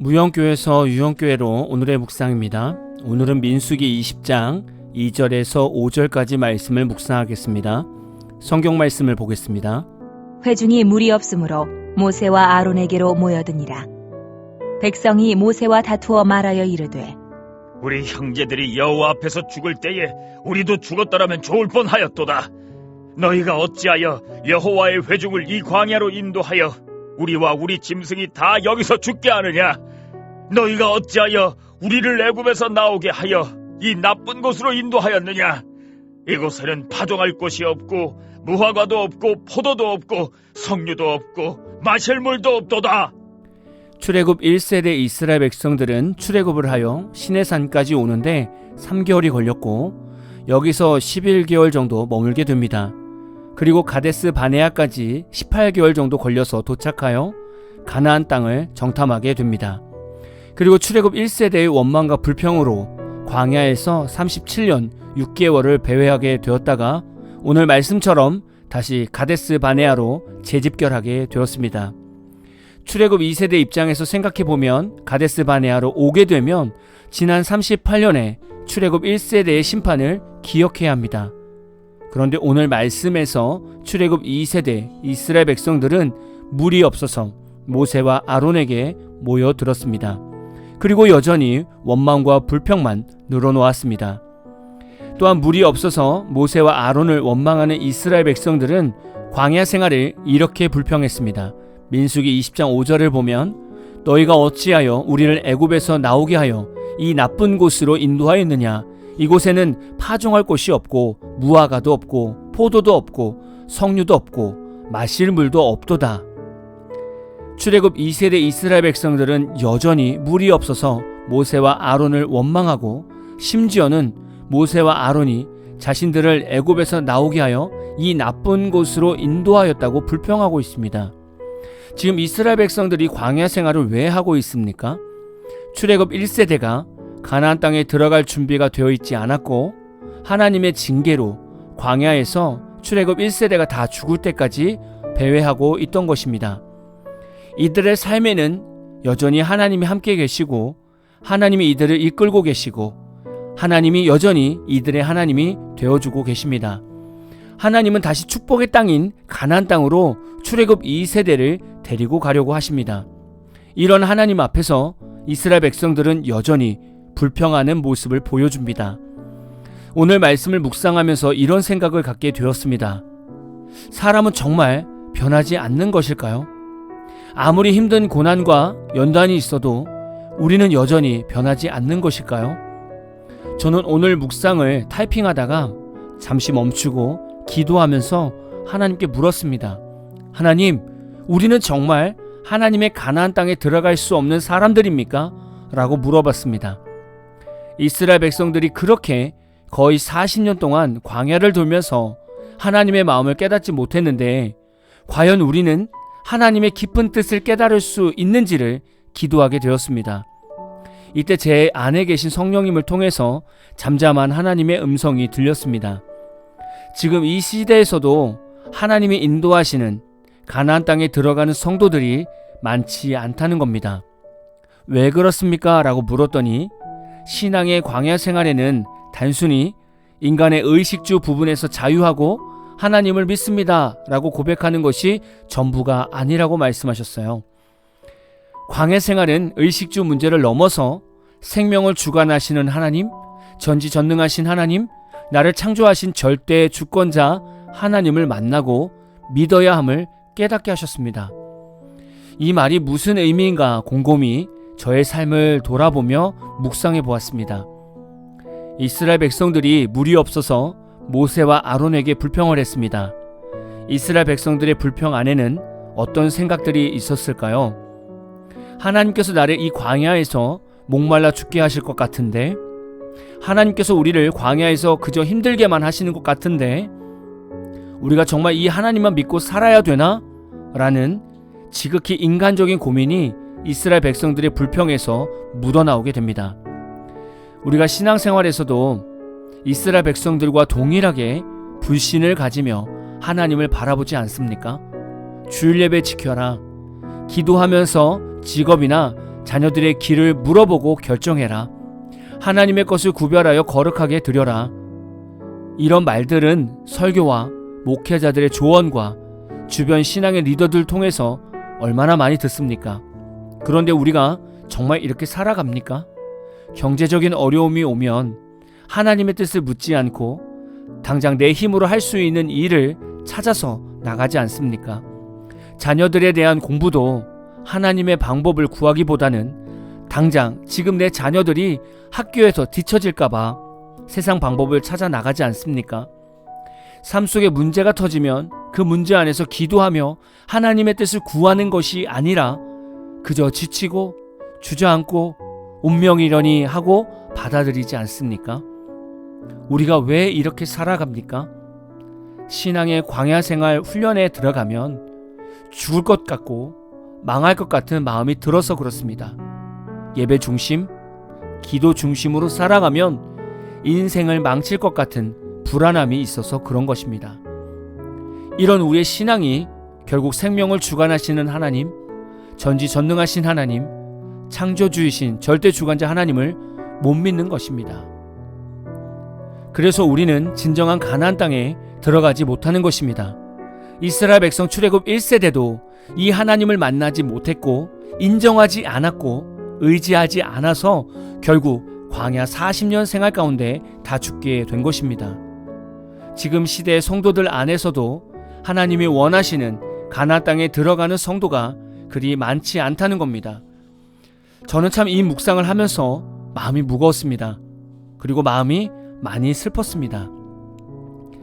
무영교에서 유영교회로 오늘의 묵상입니다. 오늘은 민수기 20장 2절에서 5절까지 말씀을 묵상하겠습니다. 성경 말씀을 보겠습니다. 회중이 물이 없으므로 모세와 아론에게로 모여드니라. 백성이 모세와 다투어 말하여 이르되 우리 형제들이 여호와 앞에서 죽을 때에 우리도 죽었더라면 좋을 뻔하였도다. 너희가 어찌하여 여호와의 회중을 이 광야로 인도하여 우리와 우리 짐승이 다 여기서 죽게 하느냐? 너희가 어찌하여 우리를 애굽에서 나오게 하여 이 나쁜 곳으로 인도하였느냐? 이곳에는 파종할 곳이 없고 무화과도 없고 포도도 없고 석류도 없고 마실 물도 없도다. 출애굽 1세대 이스라엘 백성들은 출애굽을 하여 시내산까지 오는데 3개월이 걸렸고 여기서 11개월 정도 머물게 됩니다. 그리고 가데스 바네아까지 18개월 정도 걸려서 도착하여 가나안 땅을 정탐하게 됩니다. 그리고 출애굽 1세대의 원망과 불평으로 광야에서 37년 6개월을 배회하게 되었다가 오늘 말씀처럼 다시 가데스 바네아로 재집결하게 되었습니다. 출애굽 2세대 입장에서 생각해보면 가데스 바네아로 오게 되면 지난 38년에 출애굽 1세대의 심판을 기억해야 합니다. 그런데 오늘 말씀에서 출애굽 2세대 이스라엘 백성들은 물이 없어서 모세와 아론에게 모여들었습니다. 그리고 여전히 원망과 불평만 늘어놓았습니다. 또한 물이 없어서 모세와 아론을 원망하는 이스라엘 백성들은 광야 생활을 이렇게 불평했습니다. 민수기 20장 5절을 보면 너희가 어찌하여 우리를 애굽에서 나오게 하여 이 나쁜 곳으로 인도하였느냐? 이곳에는 파종할 곳이 없고 무화과도 없고 포도도 없고 석류도 없고 마실 물도 없도다. 출애굽 2세대 이스라엘 백성들은 여전히 물이 없어서 모세와 아론을 원망하고 심지어는 모세와 아론이 자신들을 애굽에서 나오게 하여 이 나쁜 곳으로 인도하였다고 불평하고 있습니다. 지금 이스라엘 백성들이 광야 생활을 왜 하고 있습니까? 출애굽 1세대가 가나안 땅에 들어갈 준비가 되어 있지 않았고 하나님의 징계로 광야에서 출애굽 1세대가 다 죽을 때까지 배회하고 있던 것입니다. 이들의 삶에는 여전히 하나님이 함께 계시고 하나님이 이들을 이끌고 계시고 하나님이 여전히 이들의 하나님이 되어주고 계십니다. 하나님은 다시 축복의 땅인 가나안 땅으로 출애굽 2세대를 데리고 가려고 하십니다. 이런 하나님 앞에서 이스라엘 백성들은 여전히 불평하는 모습을 보여줍니다. 오늘 말씀을 묵상하면서 이런 생각을 갖게 되었습니다. 사람은 정말 변하지 않는 것일까요? 아무리 힘든 고난과 연단이 있어도 우리는 여전히 변하지 않는 것일까요? 저는 오늘 묵상을 타이핑하다가 잠시 멈추고 기도하면서 하나님께 물었습니다. 하나님, 우리는 정말 하나님의 가나안 땅에 들어갈 수 없는 사람들입니까? 라고 물어봤습니다. 이스라엘 백성들이 그렇게 거의 40년 동안 광야를 돌면서 하나님의 마음을 깨닫지 못했는데 과연 우리는 하나님의 깊은 뜻을 깨달을 수 있는지를 기도하게 되었습니다. 이때 제 안에 계신 성령님을 통해서 잠잠한 하나님의 음성이 들렸습니다. 지금 이 시대에서도 하나님이 인도하시는 가나안 땅에 들어가는 성도들이 많지 않다는 겁니다. 왜 그렇습니까? 라고 물었더니 신앙의 광야 생활에는 단순히 인간의 의식주 부분에서 자유하고 하나님을 믿습니다 라고 고백하는 것이 전부가 아니라고 말씀하셨어요. 광야 생활은 의식주 문제를 넘어서 생명을 주관하시는 하나님, 전지전능하신 하나님, 나를 창조하신 절대 주권자 하나님을 만나고 믿어야 함을 깨닫게 하셨습니다. 이 말이 무슨 의미인가 곰곰이 저의 삶을 돌아보며 묵상해 보았습니다. 이스라엘 백성들이 물이 없어서 모세와 아론에게 불평을 했습니다. 이스라엘 백성들의 불평 안에는 어떤 생각들이 있었을까요? 하나님께서 나를 이 광야에서 목말라 죽게 하실 것 같은데, 하나님께서 우리를 광야에서 그저 힘들게만 하시는 것 같은데, 우리가 정말 이 하나님만 믿고 살아야 되나? 라는 지극히 인간적인 고민이 이스라엘 백성들의 불평에서 묻어나오게 됩니다. 우리가 신앙생활에서도 이스라엘 백성들과 동일하게 불신을 가지며 하나님을 바라보지 않습니까? 주일 예배 지켜라. 기도하면서 직업이나 자녀들의 길을 물어보고 결정해라. 하나님의 것을 구별하여 거룩하게 드려라. 이런 말들은 설교와 목회자들의 조언과 주변 신앙의 리더들 통해서 얼마나 많이 듣습니까? 그런데 우리가 정말 이렇게 살아갑니까? 경제적인 어려움이 오면 하나님의 뜻을 묻지 않고 당장 내 힘으로 할 수 있는 일을 찾아서 나가지 않습니까? 자녀들에 대한 공부도 하나님의 방법을 구하기보다는 당장 지금 내 자녀들이 학교에서 뒤처질까봐 세상 방법을 찾아 나가지 않습니까? 삶 속에 문제가 터지면 그 문제 안에서 기도하며 하나님의 뜻을 구하는 것이 아니라 그저 지치고 주저앉고 운명이려니 하고 받아들이지 않습니까? 우리가 왜 이렇게 살아갑니까? 신앙의 광야 생활 훈련에 들어가면 죽을 것 같고 망할 것 같은 마음이 들어서 그렇습니다. 예배 중심, 기도 중심으로 살아가면 인생을 망칠 것 같은 불안함이 있어서 그런 것입니다. 이런 우리의 신앙이 결국 생명을 주관하시는 하나님, 전지전능하신 하나님, 창조주이신 절대주관자 하나님을 못 믿는 것입니다. 그래서 우리는 진정한 가나안 땅에 들어가지 못하는 것입니다. 이스라엘 백성 출애굽 1세대도 이 하나님을 만나지 못했고 인정하지 않았고 의지하지 않아서 결국 광야 40년 생활 가운데 다 죽게 된 것입니다. 지금 시대의 성도들 안에서도 하나님이 원하시는 가나안 땅에 들어가는 성도가 그리 많지 않다는 겁니다. 저는 참 이 묵상을 하면서 마음이 무거웠습니다. 그리고 마음이 많이 슬펐습니다.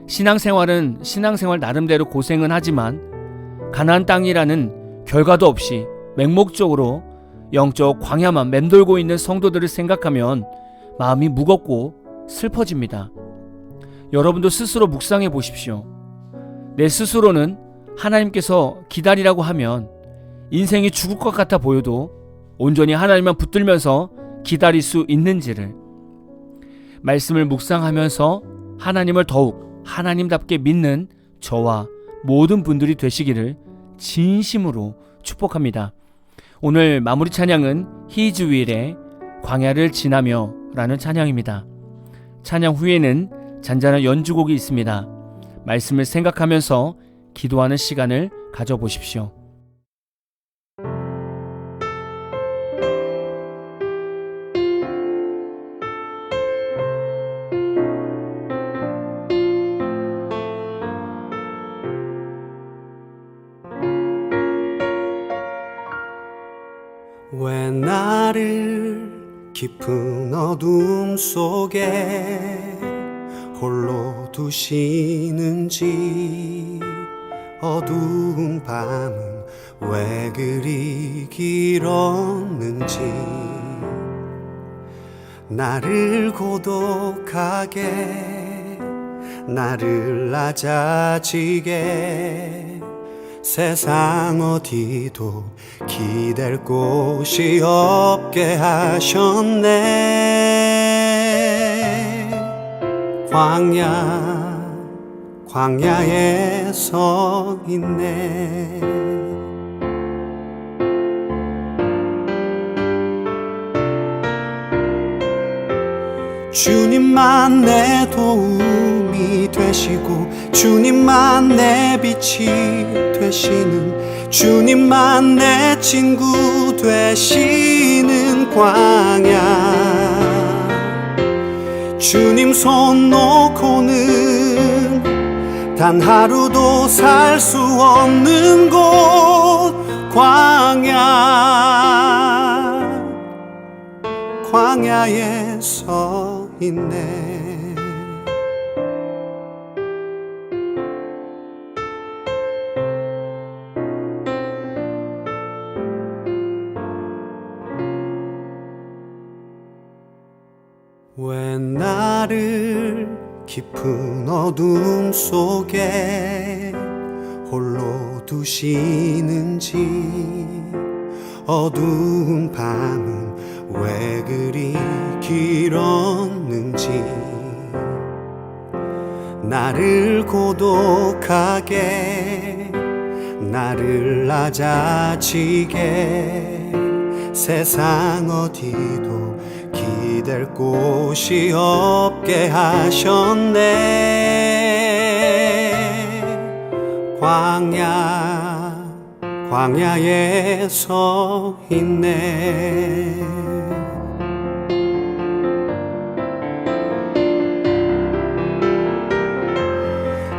신앙생활은 신앙생활 나름대로 고생은 하지만 가나안 땅이라는 결과도 없이 맹목적으로 영적 광야만 맴돌고 있는 성도들을 생각하면 마음이 무겁고 슬퍼집니다. 여러분도 스스로 묵상해 보십시오. 내 스스로는 하나님께서 기다리라고 하면 인생이 죽을 것 같아 보여도 온전히 하나님만 붙들면서 기다릴 수 있는지를, 말씀을 묵상하면서 하나님을 더욱 하나님답게 믿는 저와 모든 분들이 되시기를 진심으로 축복합니다. 오늘 마무리 찬양은 히즈윌의 광야를 지나며 라는 찬양입니다. 찬양 후에는 잔잔한 연주곡이 있습니다. 말씀을 생각하면서 기도하는 시간을 가져보십시오. 왜 나를 깊은 어둠 속에 홀로 두시는지, 어두운 밤은 왜 그리 길었는지, 나를 고독하게, 나를 낮아지게, 세상 어디도 기댈 곳이 없게 하셨네. 광야에 서 있네. 주님만 내 도움이 되시고, 주님만 내 빛이 되시는, 주님만 내 친구 되시는 광야. 주님 손 놓고는 단 하루도 살 수 없는 곳, 광야에 서 있네. 왜 나를 깊은 어둠 속에 홀로 두시는지, 어두운 밤은 왜 그리 길었는지, 나를 고독하게, 나를 낮아지게, 세상 어디도 기댈 곳이 없게 하셨네. 광야에 서 있네.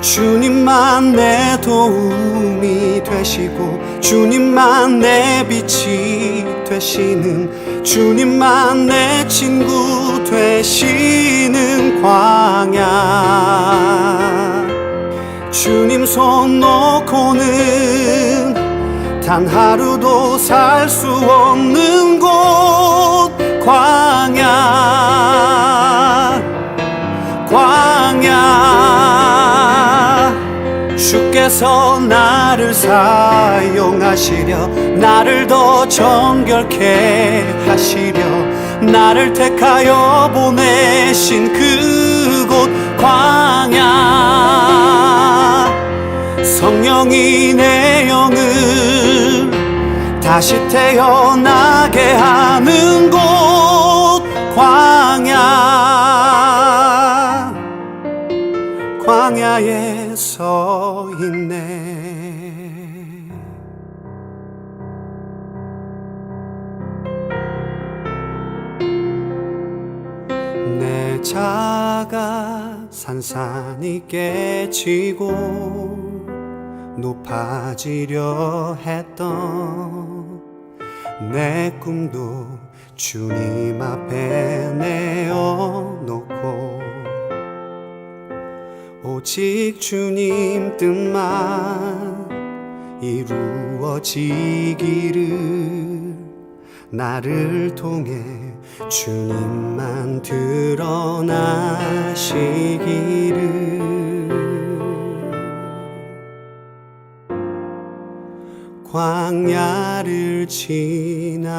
주님만 내 도움이 되시고 주님만 내 빛이 되시는, 주님만 내 친구 되시는 광야. 주님 손 놓고는 단 하루도 살 수 없는 곳, 광야. 주께서 나를 사용하시려, 나를 더 정결케 하시려, 나를 택하여 보내신 그곳 광야. 성령이 내 영을 다시 태어나게 하는 곳, 광야에 서 있네. 내 자가 산산이 깨지고 높아지려 했던 내 꿈도 주님 앞에 내어놓고 오직 주님 뜻만 이루어지기를, 나를 통해 주님만 드러나시기를. 광야를 지나며